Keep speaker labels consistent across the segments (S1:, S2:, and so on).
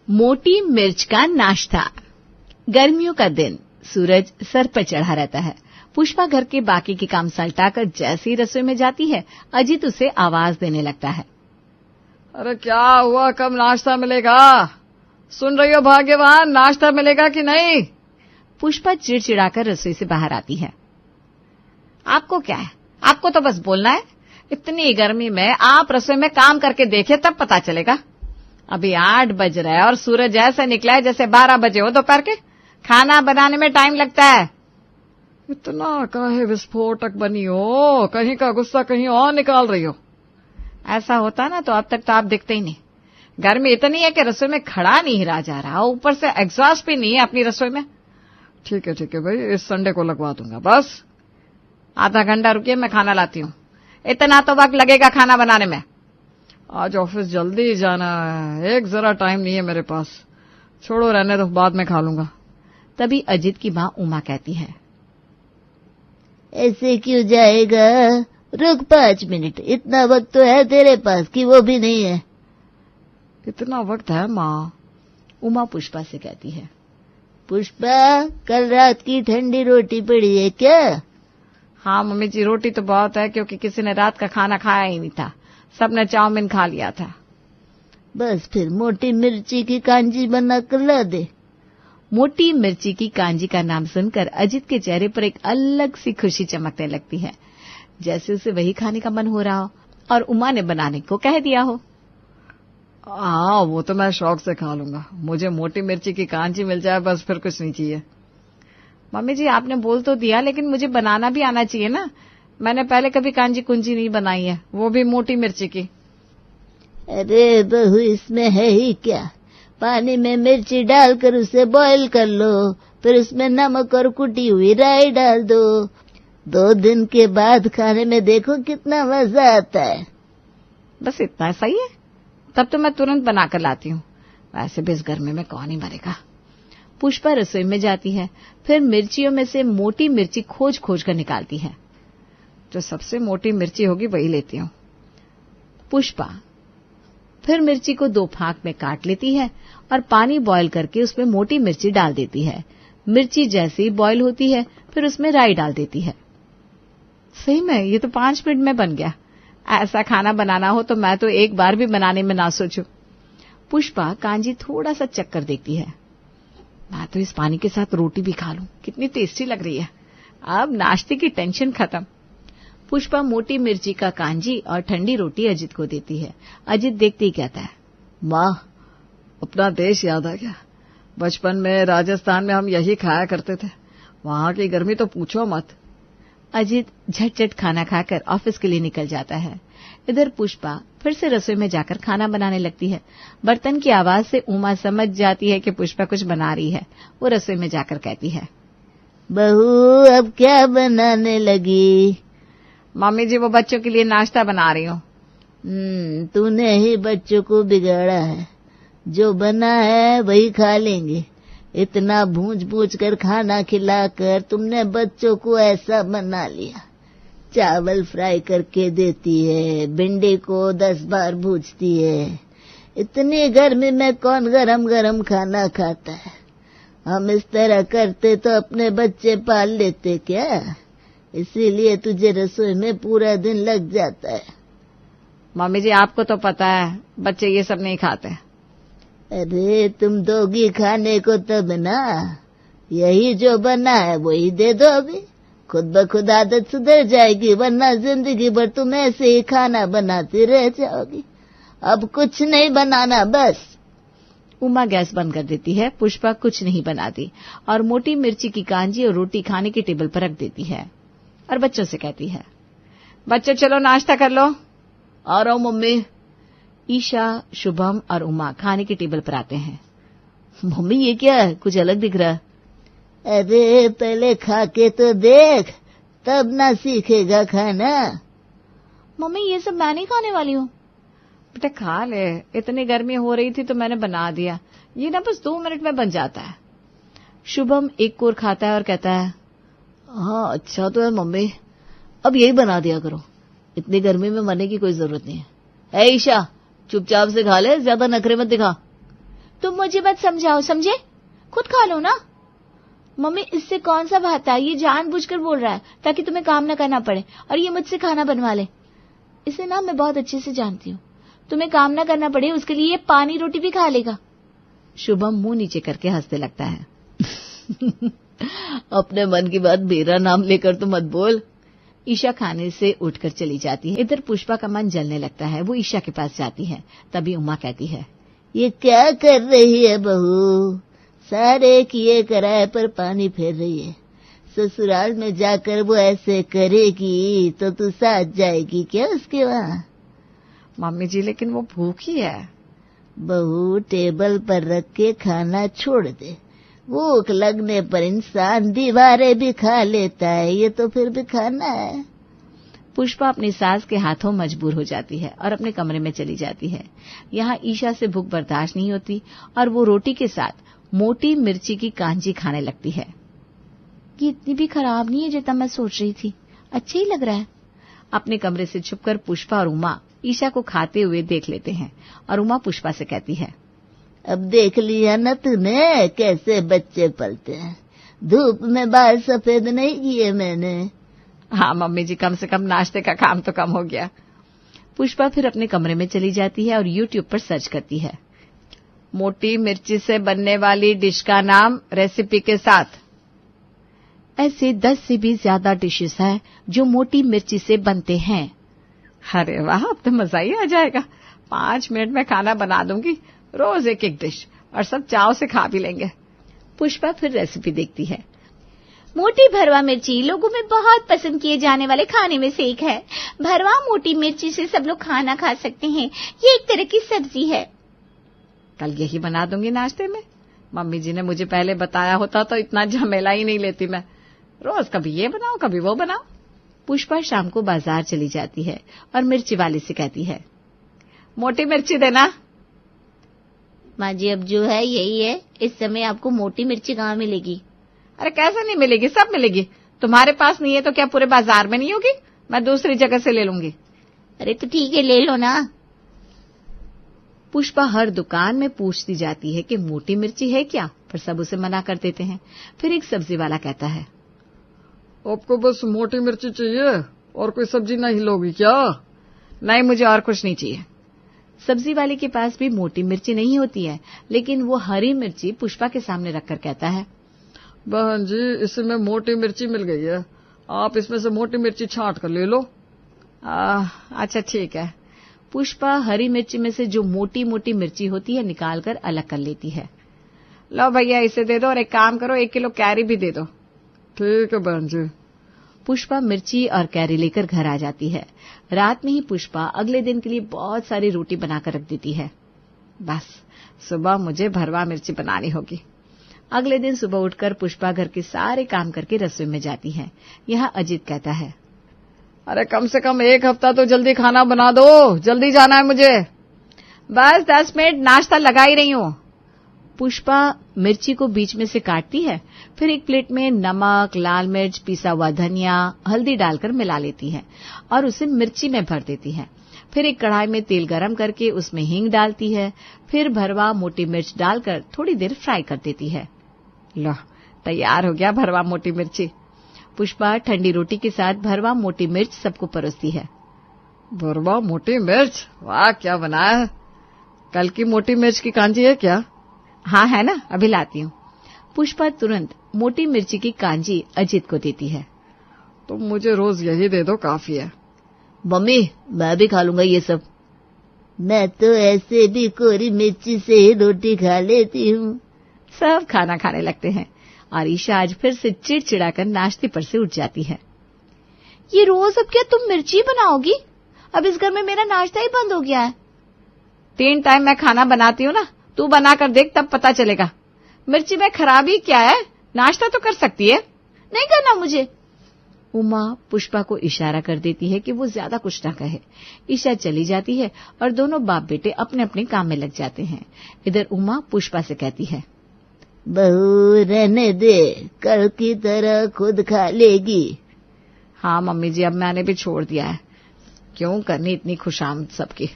S1: मोटी मिर्च का नाश्ता। गर्मियों का दिन, सूरज सर पर चढ़ा रहता है। पुष्पा घर के बाकी के काम सल्टाकर जैसे ही रसोई में जाती है, अजित उसे आवाज देने लगता है।
S2: अरे क्या हुआ, कब नाश्ता मिलेगा? सुन रही हो भाग्यवान, नाश्ता मिलेगा कि नहीं?
S1: पुष्पा चिड़चिड़ाकर रसोई से बाहर आती है। आपको क्या है, आपको तो बस बोलना है। इतनी गर्मी में आप रसोई में काम करके देखिए, तब पता चलेगा। अभी 8 बज रहा है और सूरज ऐसे निकला है जैसे 12 बजे हो दोपहर के। खाना बनाने में टाइम लगता है।
S2: इतना काहे विस्फोटक बनी हो, कहीं का गुस्सा कहीं और निकाल रही हो।
S1: ऐसा होता ना तो अब तक तो आप दिखते ही नहीं। गर्मी इतनी है कि रसोई में खड़ा नहीं रहा जा रहा, ऊपर से एग्जॉस्ट भी नहीं है अपनी रसोई में।
S2: ठीक है भाई, इस संडे को लगवा दूंगा। बस
S1: आधा घंटा रुकिए, मैं खाना लाती हूँ। इतना तो वक्त लगेगा खाना बनाने में।
S2: आज ऑफिस जल्दी जाना है, एक जरा टाइम नहीं है मेरे पास। छोड़ो, रहने दो, बाद में खा लूंगा।
S1: तभी अजित की माँ उमा कहती है,
S3: ऐसे क्यों जाएगा? रुक 5 मिनट, इतना वक्त तो है तेरे पास कि वो भी नहीं है।
S2: इतना वक्त है माँ?
S1: उमा पुष्पा से कहती है।
S3: पुष्पा, कल रात की ठंडी रोटी पड़ी है क्या?
S1: हाँ मम्मी जी, रोटी तो बहुत है, क्योंकि किसी ने रात का खाना खाया ही नहीं था। सबने चाउमीन खा लिया था।
S3: बस फिर मोटी मिर्ची की कांजी बना कर ला दे।
S1: मोटी मिर्ची की कांजी का नाम सुनकर अजित के चेहरे पर एक अलग सी खुशी चमकने लगती है, जैसे उसे वही खाने का मन हो रहा हो और उमा ने बनाने को कह दिया हो।
S2: हाँ, वो तो मैं शौक से खा लूंगा। मुझे मोटी मिर्ची की कांजी मिल जाए, बस, फिर कुछ नहीं चाहिए।
S1: मम्मी जी, आपने बोल तो दिया, लेकिन मुझे बनाना भी आना चाहिए ना। मैंने पहले कभी कांजी कुंजी नहीं बनाई है, वो भी मोटी मिर्ची की।
S3: अरे बहू, इसमें है ही क्या? पानी में मिर्ची डालकर उसे बॉईल कर लो, फिर उसमें नमक और कुटी हुई राई डाल दो। 2 दिन के बाद खाने में देखो कितना मजा आता है।
S1: बस इतना सही है, तब तो मैं तुरंत बनाकर लाती हूँ। वैसे भी इस गर्मी में कौन ही मरेगा। पुष्पा रसोई में जाती है, फिर मिर्चियों में से मोटी मिर्ची खोज खोज कर निकालती है।
S2: जो सबसे मोटी मिर्ची होगी वही लेती हूँ।
S1: पुष्पा फिर मिर्ची को 2 फांक में काट लेती है और पानी बॉयल करके उसमें मोटी मिर्ची डाल देती है। मिर्ची जैसे ही बॉयल होती है, फिर उसमें राई डाल देती है। सही में ये तो 5 मिनट में बन गया। ऐसा खाना बनाना हो तो मैं तो एक बार भी बनाने में ना सोचूं। पुष्पा कांजी थोड़ा सा चक्कर देखती है। मैं तो इस पानी के साथ रोटी भी खा लूं, कितनी टेस्टी लग रही है। अब नाश्ते की टेंशन खत्म। पुष्पा मोटी मिर्ची का कांजी और ठंडी रोटी अजित को देती है। अजित देखते ही कहता है,
S2: माँ, अपना देश याद आ गया। बचपन में राजस्थान में हम यही खाया करते थे। वहां की गर्मी तो पूछो मत।
S1: अजित झटझट खाना खाकर ऑफिस के लिए निकल जाता है। इधर पुष्पा फिर से रसोई में जाकर खाना बनाने लगती है। बर्तन की आवाज से उमा समझ जाती है कि पुष्पा कुछ बना रही है। वो रसोई में जाकर कहती है,
S3: बहू, अब क्या बनाने लगी?
S1: मम्मी जी, वो बच्चों के लिए नाश्ता बना रही हूँ।
S3: तूने ही बच्चों को बिगाड़ा है। जो बना है वही खा लेंगे। इतना भूंज कर खाना खिलाकर तुमने बच्चों को ऐसा बना लिया। चावल फ्राई करके देती है, भिंडी को 10 बार भूजती है। इतनी गर्मी में कौन गरम गरम खाना खाता है? हम इस तरह करते तो अपने बच्चे पाल लेते क्या? इसीलिए तुझे रसोई में पूरा दिन लग जाता है।
S1: मम्मी जी, आपको तो पता है बच्चे ये सब नहीं खाते।
S3: अरे तुम दोगी खाने को तब ना। यही जो बना है वही दे दो। अभी खुद ब खुद आदत सुधर जाएगी, वरना जिंदगी भर तुम ऐसे ही खाना बनाती रह जाओगी। अब कुछ नहीं बनाना, बस।
S1: उमा गैस बंद कर देती है। पुष्पा कुछ नहीं बनाती और मोटी मिर्ची की कांजी और रोटी खाने की टेबल पर रख देती है और बच्चों से कहती है, बच्चों चलो नाश्ता कर लो।
S2: आ रहा हूं मम्मी।
S1: ईशा, शुभम और उमा खाने की टेबल पर आते हैं। मम्मी, ये क्या है, कुछ अलग दिख रहा है।
S3: अरे पहले खा के तो देख, तब ना सीखेगा खाना।
S1: मम्मी, ये सब मैं नहीं खाने वाली हूँ। बेटा खा ले, इतनी गर्मी हो रही थी तो मैंने बना दिया। ये ना बस 2 मिनट में बन जाता है। शुभम एक कोर खाता है और कहता है,
S2: हाँ अच्छा तो है मम्मी, अब यही बना दिया करो। इतनी गर्मी में मरने की कोई जरूरत नहीं है। ईशा, चुपचाप से खा ले, ज्यादा नखरे मत दिखा।
S1: तुम मुझे मत समझाओ, समझे? खुद खा लो ना। मम्मी इससे कौन सा भाता है, ये जानबूझकर बोल रहा है ताकि तुम्हें काम न करना पड़े और ये मुझसे खाना बनवा ले। इसे ना मैं बहुत अच्छे से जानती हूँ, तुम्हें काम न करना पड़े उसके लिए ये पानी रोटी भी खा लेगा। शुभम मुंह नीचे करके हंसने लगता है।
S3: अपने मन की बात मेरा नाम लेकर तो मत बोल।
S1: ईशा खाने से उठकर चली जाती है। इधर पुष्पा का मन जलने लगता है। वो ईशा के पास जाती है। तभी उमा कहती है,
S3: ये क्या कर रही है बहू? सारे किए कराए पर पानी फेर रही है। ससुराल में जाकर वो ऐसे करेगी तो तू साथ जाएगी क्या उसके वहाँ?
S2: मम्मी जी लेकिन वो भूखी है।
S3: बहू टेबल पर रख के खाना छोड़ दे। भूख लगने पर इंसान दीवारें भी खा लेता है, ये तो फिर भी खाना है।
S1: पुष्पा अपनी सास के हाथों मजबूर हो जाती है और अपने कमरे में चली जाती है। यहाँ ईशा से भूख बर्दाश्त नहीं होती और वो रोटी के साथ मोटी मिर्ची की कांजी खाने लगती है। ये इतनी भी खराब नहीं है जितना मैं सोच रही थी, अच्छा ही लग रहा है। अपने कमरे से छुपकर पुष्पा और उमा ईशा को खाते हुए देख लेते हैं और उमा पुष्पा से कहती है,
S3: अब देख लिया न तूने कैसे बच्चे पलते हैं। धूप में बाल सफेद नहीं किए मैंने।
S2: हाँ मम्मी जी, कम से कम नाश्ते का काम तो कम हो गया।
S1: पुष्पा फिर अपने कमरे में चली जाती है और YouTube पर सर्च करती है।
S2: मोटी मिर्ची से बनने वाली डिश का नाम रेसिपी के साथ।
S1: ऐसे 10 से भी ज्यादा डिशेस हैं जो मोटी मिर्ची से बनते हैं।
S2: अरे वाह, अब तो मजा ही आ जाएगा। 5 मिनट में खाना बना दूंगी, रोज एक एक डिश, और सब चाव से खा भी लेंगे।
S1: पुष्पा फिर रेसिपी देखती है। मोटी भरवा मिर्ची लोगों में बहुत पसंद किए जाने वाले खाने में से एक है। भरवा मोटी मिर्ची से सब लोग खाना खा सकते हैं। ये एक तरह की सब्जी है।
S2: कल यही बना दूंगी नाश्ते में। मम्मी जी ने मुझे पहले बताया होता तो इतना झमेला ही नहीं लेती मैं। रोज कभी ये बनाओ कभी वो बनाओ।
S1: पुष्पा शाम को बाजार चली जाती है और मिर्ची वाले से कहती है,
S2: मोटी मिर्ची देना।
S1: माँ जी अब जो है यही है, इस समय आपको मोटी मिर्ची कहाँ मिलेगी?
S2: अरे कैसे नहीं मिलेगी, सब मिलेगी। तुम्हारे पास नहीं है तो क्या पूरे बाजार में नहीं होगी? मैं दूसरी जगह से ले लूंगी।
S1: अरे तो ठीक है, ले लो ना। पुष्पा हर दुकान में पूछती जाती है कि मोटी मिर्ची है क्या, पर सब उसे मना कर देते हैं। फिर एक सब्जी वाला कहता है,
S2: आपको बस मोटी मिर्ची चाहिए और कोई सब्जी नहीं लोगी क्या? नहीं, मुझे और कुछ नहीं चाहिए।
S1: सब्जी वाले के पास भी मोटी मिर्ची नहीं होती है, लेकिन वो हरी मिर्ची पुष्पा के सामने रखकर कहता है,
S2: बहन जी इसमें मोटी मिर्ची मिल गई है, आप इसमें से मोटी मिर्ची छांट कर ले लो। अच्छा ठीक है।
S1: पुष्पा हरी मिर्ची में से जो मोटी मोटी मिर्ची होती है निकालकर अलग कर लेती है।
S2: लो भैया इसे दे दो और एक काम करो 1 किलो कैरी भी दे दो। ठीक है बहन जी।
S1: पुष्पा मिर्ची और कैरी लेकर घर आ जाती है। रात में ही पुष्पा अगले दिन के लिए बहुत सारी रोटी बनाकर रख देती है।
S2: बस सुबह मुझे भरवा मिर्ची बनानी होगी।
S1: अगले दिन सुबह उठकर पुष्पा घर के सारे काम करके रसोई में जाती है। यहाँ अजित कहता है,
S2: अरे कम से कम 1 हफ्ता तो जल्दी खाना बना दो, जल्दी जाना है मुझे। बस 10 मिनट नाश्ता लगा ही रही हूँ।
S1: पुष्पा मिर्ची को बीच में से काटती है, फिर एक प्लेट में नमक, लाल मिर्च, पिसा हुआ धनिया, हल्दी डालकर मिला लेती है और उसे मिर्ची में भर देती है। फिर एक कढ़ाई में तेल गरम करके उसमें हींग डालती है, फिर भरवा मोटी मिर्च डालकर थोड़ी देर फ्राई कर देती है।
S2: लो तैयार हो गया भरवा मोटी मिर्ची।
S1: पुष्पा ठंडी रोटी के साथ भरवा मोटी मिर्च सबको परोसती है।
S2: भरवा मोटी मिर्च, वाह क्या बनाया है। कल की मोटी मिर्च की कांजी है क्या?
S1: हाँ है ना, अभी लाती हूँ। पुष्पा तुरंत मोटी मिर्ची की कांजी अजित को देती है।
S2: तुम मुझे रोज यही दे दो, काफी है।
S3: मम्मी मैं भी खा लूंगा ये सब। मैं तो ऐसे भी कोरी मिर्ची से ही रोटी खा लेती हूँ।
S1: सब खाना खाने लगते हैं और ईशा आज फिर से चिड़चिड़ाकर नाश्ते पर से उठ जाती है। ये रोज अब क्या तुम मिर्ची बनाओगी? अब इस घर में मेरा नाश्ता ही बंद हो गया है।
S2: 3 टाइम मैं खाना बनाती हूँ ना, तू बना कर देख तब पता चलेगा। मिर्ची में खराबी क्या है, नाश्ता तो कर सकती है।
S1: नहीं करना मुझे। उमा पुष्पा को इशारा कर देती है कि वो ज्यादा कुछ न कहे। ईशा चली जाती है और दोनों बाप बेटे अपने अपने काम में लग जाते हैं। इधर उमा पुष्पा से कहती है,
S3: बहू रहने दे, कल की तरह खुद खा लेगी।
S2: हाँ मम्मी जी, अब मैंने भी छोड़ दिया है, क्यों करनी इतनी खुशामद सबकी।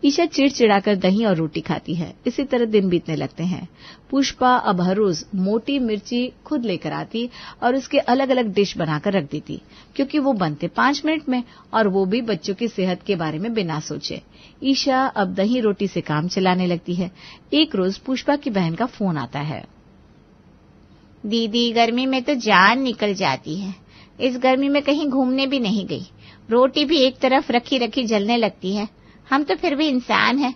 S1: ईशा चिड़चिड़ाकर दही और रोटी खाती है। इसी तरह दिन बीतने लगते हैं। पुष्पा अब हर रोज मोटी मिर्ची खुद लेकर आती और उसके अलग अलग डिश बनाकर रख देती, क्योंकि वो बनते 5 मिनट में और वो भी बच्चों की सेहत के बारे में बिना सोचे। ईशा अब दही रोटी से काम चलाने लगती है। एक रोज पुष्पा की बहन का फोन आता है।
S3: दीदी, गर्मी में तो जान निकल जाती है। इस गर्मी में कहीं घूमने भी नहीं गई। रोटी भी एक तरफ रखी रखी जलने लगती है। हम तो फिर भी इंसान हैं।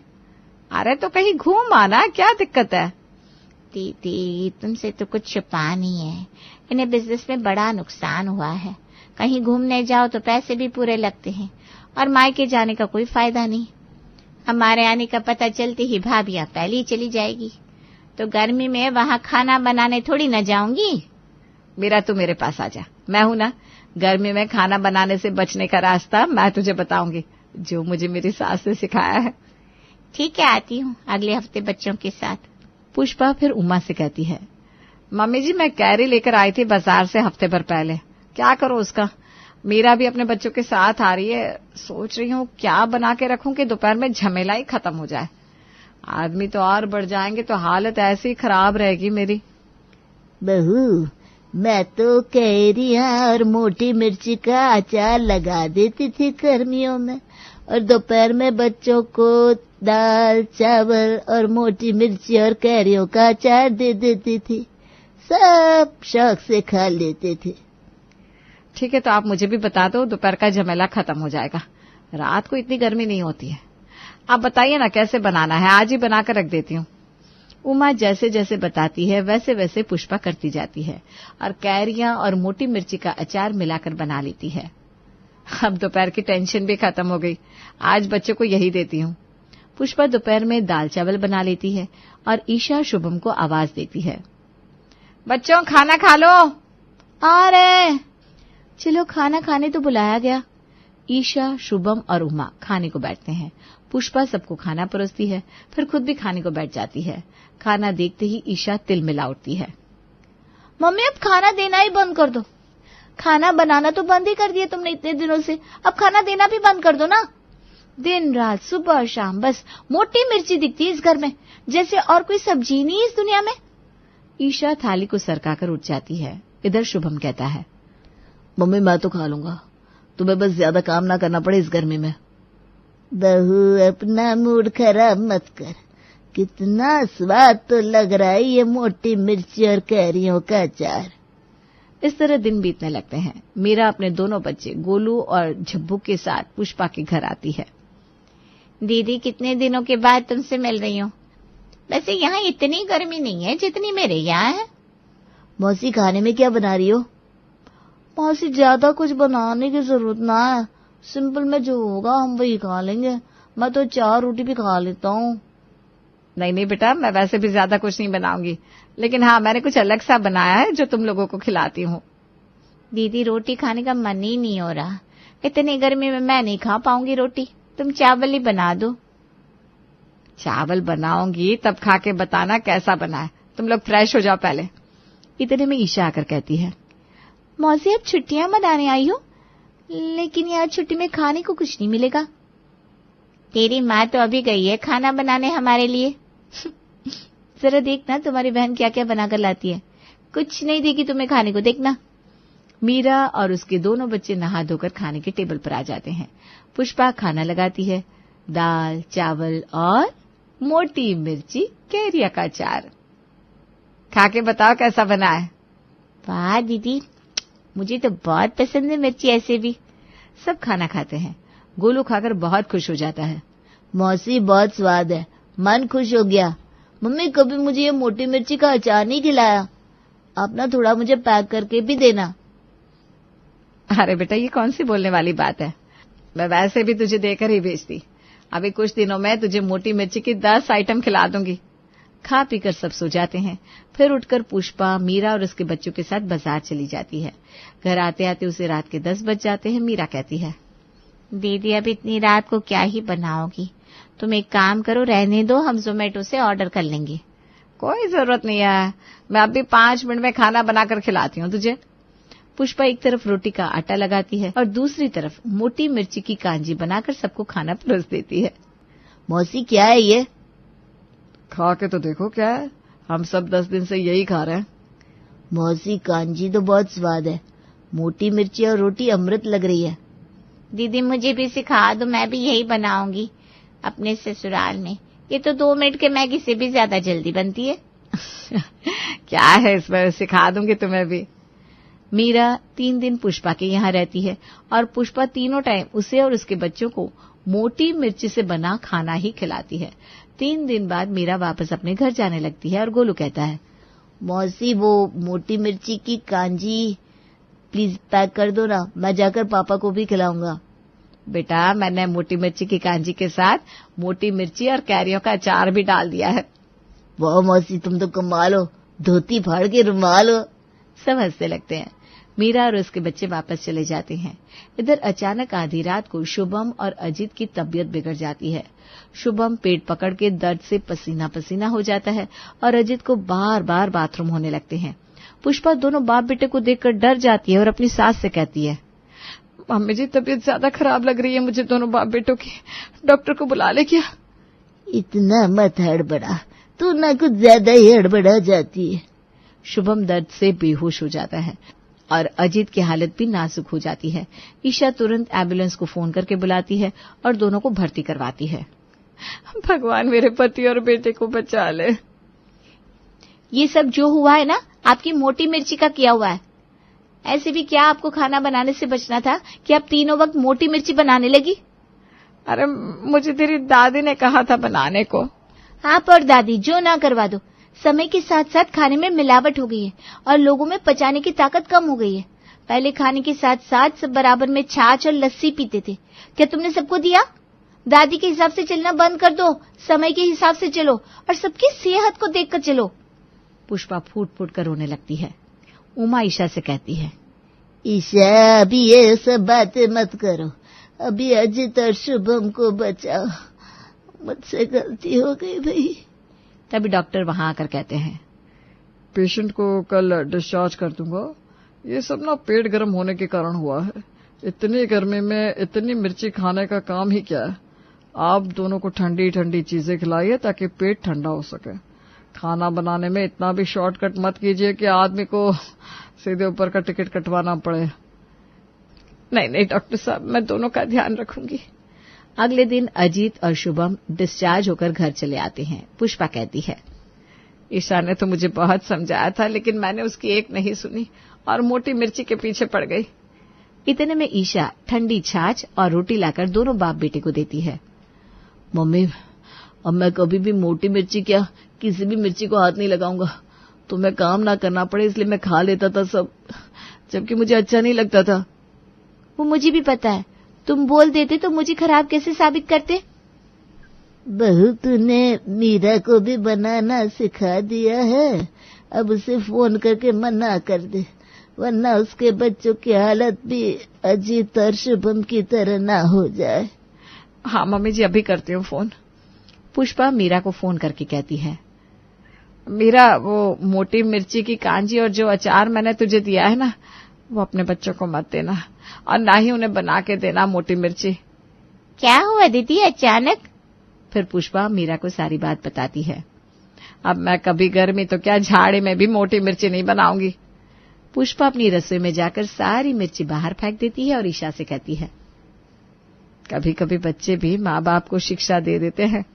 S2: अरे तो कहीं घूम आना, क्या दिक्कत है?
S3: दीदी, तुमसे तो कुछ छुपा नहीं है। इन्हें बिजनेस में बड़ा नुकसान हुआ है। कहीं घूमने जाओ तो पैसे भी पूरे लगते हैं और मायके जाने का कोई फायदा नहीं। हमारे आने का पता चलते ही भाभियां पहले ही चली जाएगी, तो गर्मी में वहां खाना बनाने थोड़ी न जाऊंगी।
S2: मेरा तू मेरे पास आ जा, मैं हूं ना। गर्मी में खाना बनाने से बचने का रास्ता मैं तुझे बताऊंगी, जो मुझे मेरी सास ने सिखाया है।
S3: ठीक है, आती हूँ अगले हफ्ते बच्चों के साथ।
S1: पुष्पा फिर उमा से कहती है,
S2: मम्मी जी, मैं कैरी लेकर आई थी बाजार से हफ्ते भर पहले। क्या करूं उसका? मीरा भी अपने बच्चों के साथ आ रही है। सोच रही हूँ क्या बना के रखूं कि दोपहर में झमेला ही खत्म हो जाए। आदमी तो और बढ़ जाएंगे तो हालत ऐसी खराब रहेगी मेरी।
S3: बहू, मैं तो कैरियां और मोटी मिर्ची का अचार लगा देती थी गर्मियों में, और दोपहर में बच्चों को दाल चावल और मोटी मिर्ची और कैरियों का अचार दे देती थी। सब शौक से खा लेते थे।
S2: ठीक है, तो आप मुझे भी बता दो, दोपहर का झमेला खत्म हो जाएगा। रात को इतनी गर्मी नहीं होती है। आप बताइए ना कैसे बनाना है, आज ही बनाकर रख देती हूँ।
S1: उमा जैसे जैसे बताती है वैसे वैसे पुष्पा करती जाती है और कैरियां और मोटी मिर्ची का अचार मिलाकर बना लेती है।
S2: अब दोपहर की टेंशन भी खत्म हो गई। आज बच्चों को यही देती हूँ।
S1: पुष्पा दोपहर में दाल चावल बना लेती है और ईशा शुभम को आवाज देती है,
S2: बच्चों खाना खा लो।
S1: आ रहे। चलो खाना खाने तो बुलाया गया। ईशा, शुभम और उमा खाने को बैठते हैं। पुष्पा सबको खाना परोसती है, फिर खुद भी खाने को बैठ जाती है। खाना देखते ही ईशा तिल मिला उठती है।
S3: मम्मी, अब खाना देना ही बंद कर दो। खाना बनाना तो बंद ही कर दिया तुमने इतने दिनों से, अब खाना देना भी बंद कर दो ना। दिन रात सुबह और शाम बस मोटी मिर्ची दिखती है इस घर में, जैसे और कोई सब्जी नहीं इस दुनिया में।
S1: ईशा थाली को सरकाकर उठ जाती है। इधर शुभम कहता है,
S3: मम्मी मैं तो खा लूंगा, तुम्हें बस ज्यादा काम ना करना पड़े इस गर्मी में। बहू, अपना मूड खराब मत कर। कितना स्वाद तो लग रहा है ये मोटी मिर्ची और कैरियों का अचार।
S1: इस तरह दिन बीतने लगते हैं। मीरा अपने दोनों बच्चे गोलू और झब्बू के साथ पुष्पा के घर आती है।
S3: दीदी, कितने दिनों के बाद तुमसे मिल रही हूँ। वैसे यहाँ इतनी गर्मी नहीं है जितनी मेरे यहाँ है। मौसी, खाने में क्या बना रही हो? मौसी, ज्यादा कुछ बनाने की जरूरत ना है, सिंपल में जो होगा हम वही खा लेंगे। मैं तो 4 रोटी भी खा लेता हूँ।
S2: नहीं नहीं बेटा, मैं वैसे भी ज्यादा कुछ नहीं बनाऊंगी, लेकिन हाँ मैंने कुछ अलग सा बनाया है जो तुम लोगों को खिलाती हूँ।
S3: दीदी, रोटी खाने का मन ही नहीं हो रहा। इतनी गर्मी में मैं नहीं खा पाऊंगी रोटी। तुम चावल ही बना दो।
S2: चावल बनाऊंगी तब खा के बताना कैसा बना है। तुम लोग फ्रेश हो जाओ पहले।
S1: इतने में ईशा आकर कहती है,
S3: मौसी, अब छुट्टियां मनाने आई हो, लेकिन यार छुट्टी में खाने को कुछ नहीं मिलेगा। तेरी माँ तो अभी गई है खाना बनाने हमारे लिए। जरा देखना तुम्हारी बहन क्या क्या बनाकर लाती है। कुछ नहीं देगी तुम्हें खाने को, देखना।
S1: मीरा और उसके दोनों बच्चे नहा धोकर खाने के टेबल पर आ जाते हैं। पुष्पा खाना लगाती है, दाल चावल और मोटी मिर्ची कैरिया का अचार।
S2: खा के बताओ कैसा बना है।
S3: वाह दीदी, मुझे तो बहुत पसंद है मिर्ची। ऐसे भी
S1: सब खाना खाते हैं। गोलू खाकर बहुत खुश हो जाता है।
S3: मौसी, बहुत स्वाद है, मन खुश हो गया। मम्मी, कभी मुझे ये मोटी मिर्ची का अचार नहीं खिलाया। आप ना थोड़ा मुझे पैक करके भी देना।
S2: अरे बेटा, ये कौन सी बोलने वाली बात है। मैं वैसे भी तुझे देकर ही भेजती। अभी कुछ दिनों में तुझे मोटी मिर्ची की 10 आइटम खिला दूंगी।
S1: खा पीकर सब सो जाते हैं। फिर उठकर पुष्पा, मीरा और उसके बच्चों के साथ बाजार चली जाती है। घर आते आते उसे रात के 10 बज जाते हैं। मीरा कहती है,
S3: दीदी, अब इतनी रात को क्या ही बनाओगी। तुम एक काम करो, रहने दो, हम जोमेटो से ऑर्डर कर लेंगे।
S2: कोई जरूरत नहीं है, मैं अभी 5 मिनट में खाना बनाकर खिलाती हूँ तुझे।
S1: पुष्पा एक तरफ रोटी का आटा लगाती है और दूसरी तरफ मोटी मिर्ची की कांजी बनाकर सबको खाना परोस देती है।
S3: मौसी क्या है ये?
S2: खा के तो देखो क्या है, हम सब 10 दिन से यही खा रहे हैं।
S3: मौसी कांजी तो बहुत स्वाद है, मोटी मिर्ची और रोटी अमृत लग रही है।
S1: दीदी मुझे भी सिखा दो, मैं भी यही बनाऊंगी अपने ससुराल में। ये तो 2 मिनट के मैगी से भी ज्यादा जल्दी बनती है।
S2: क्या है इसमें, सिखा दूंगी तुम्हें भी।
S1: मीरा 3 दिन पुष्पा के यहाँ रहती है और पुष्पा तीनों टाइम उसे और उसके बच्चों को मोटी मिर्ची से बना खाना ही खिलाती है। 3 दिन बाद मीरा वापस अपने घर जाने लगती है और गोलू कहता है,
S3: मौसी वो मोटी मिर्ची की कांजी प्लीज पैक कर दो ना, मैं जाकर पापा को भी खिलाऊंगा।
S2: बेटा मैंने मोटी मिर्ची की कांजी के साथ मोटी मिर्ची और कैरियों का अचार भी डाल दिया है।
S3: वाह मौसी तुम तो कमाल हो, धोती फाड़ के रुमाल हो।
S1: सब हंसने लगते हैं। मीरा और उसके बच्चे वापस चले जाते हैं। इधर अचानक आधी रात को शुभम और अजीत की तबीयत बिगड़ जाती है। शुभम पेट पकड़ के दर्द से पसीना पसीना हो जाता है और अजीत को बार बार बाथरूम होने लगते हैं। पुष्पा दोनों बाप बेटे को देखकर डर जाती है और अपनी सास से कहती है,
S2: मम्मी जी तबीयत ज्यादा खराब लग रही है मुझे दोनों बाप बेटों की, डॉक्टर को बुला ले क्या?
S3: इतना मत हड़बड़ा, तू ना कुछ ज्यादा ही हड़बड़ा जाती है।
S1: शुभम दर्द से बेहोश हो जाता है और अजीत की हालत भी नाजुक हो जाती है। ईशा तुरंत एम्बुलेंस को फोन करके बुलाती है और दोनों को भर्ती करवाती है।
S2: भगवान मेरे पति और बेटे को बचा ले।
S1: ये सब जो हुआ है ना, आपकी मोटी मिर्ची का किया हुआ है। ऐसे भी क्या आपको खाना बनाने से बचना था कि आप तीनों वक्त मोटी मिर्ची बनाने लगी?
S2: अरे मुझे तेरी दादी ने कहा था बनाने को।
S1: आप और दादी जो ना करवा दो, समय के साथ साथ खाने में मिलावट हो गई है और लोगों में पचाने की ताकत कम हो गई है। पहले खाने के साथ साथ सब बराबर में छाछ और लस्सी पीते थे, क्या तुमने सबको दिया? दादी के हिसाब से चलना बंद कर दो, समय के हिसाब से चलो और सबकी सेहत को देखकर चलो। पुष्पा फूट फूट कर रोने लगती है। उमा ईशा से कहती है,
S3: ईशा अभी ये सब बातें मत करो, अभी अजित और शुभम को बचाओ, मुझसे गलती हो गई भाई।
S1: तभी डॉक्टर वहां आकर कहते हैं,
S2: पेशेंट को कल डिस्चार्ज कर दूंगा। ये सब ना पेट गर्म होने के कारण हुआ है। इतनी गर्मी में इतनी मिर्ची खाने का काम ही क्या है। आप दोनों को ठंडी ठंडी चीजें खिलाइए ताकि पेट ठंडा हो सके। खाना बनाने में इतना भी शॉर्टकट मत कीजिए कि आदमी को सीधे ऊपर का टिकट कटवाना पड़े। नहीं नहीं डॉक्टर साहब, मैं दोनों का ध्यान रखूंगी।
S1: अगले दिन अजीत और शुभम डिस्चार्ज होकर घर चले आते हैं। पुष्पा कहती है,
S2: ईशा ने तो मुझे बहुत समझाया था लेकिन मैंने उसकी एक नहीं सुनी और मोटी मिर्ची के पीछे पड़ गई।
S1: इतने में ईशा ठंडी छाछ और रोटी लाकर दोनों बाप बेटे को देती है।
S3: मम्मी अब मैं कभी भी मोटी मिर्ची क्या किसी भी मिर्ची को हाथ नहीं लगाऊंगा, तो मैं काम ना करना पड़े इसलिए मैं खा लेता था सब, जबकि मुझे अच्छा नहीं लगता था।
S1: वो मुझे भी पता है, तुम बोल देते तो मुझे खराब कैसे साबित करते?
S3: बहू तूने मीरा को भी बनाना सिखा दिया है, अब उसे फोन करके मना कर दे, वरना उसके बच्चों की हालत भी अजीत और शुभम की तरह ना हो जाए।
S2: हाँ मम्मी जी अभी करती हूँ फोन।
S1: पुष्पा मीरा को फोन करके कहती है,
S2: मीरा वो मोटी मिर्ची की कांजी और जो अचार मैंने तुझे दिया है ना, वो अपने बच्चों को मत देना और ना ही उन्हें बना के देना मोटी मिर्ची।
S1: क्या हुआ दीदी अचानक? फिर पुष्पा मीरा को सारी बात बताती है।
S2: अब मैं कभी गर्मी तो क्या झाड़ी में भी मोटी मिर्ची नहीं बनाऊंगी।
S1: पुष्पा अपनी रसोई में जाकर सारी मिर्ची बाहर फेंक देती है और ईशा से कहती है,
S2: कभी कभी बच्चे भी माँ बाप को शिक्षा दे देते हैं।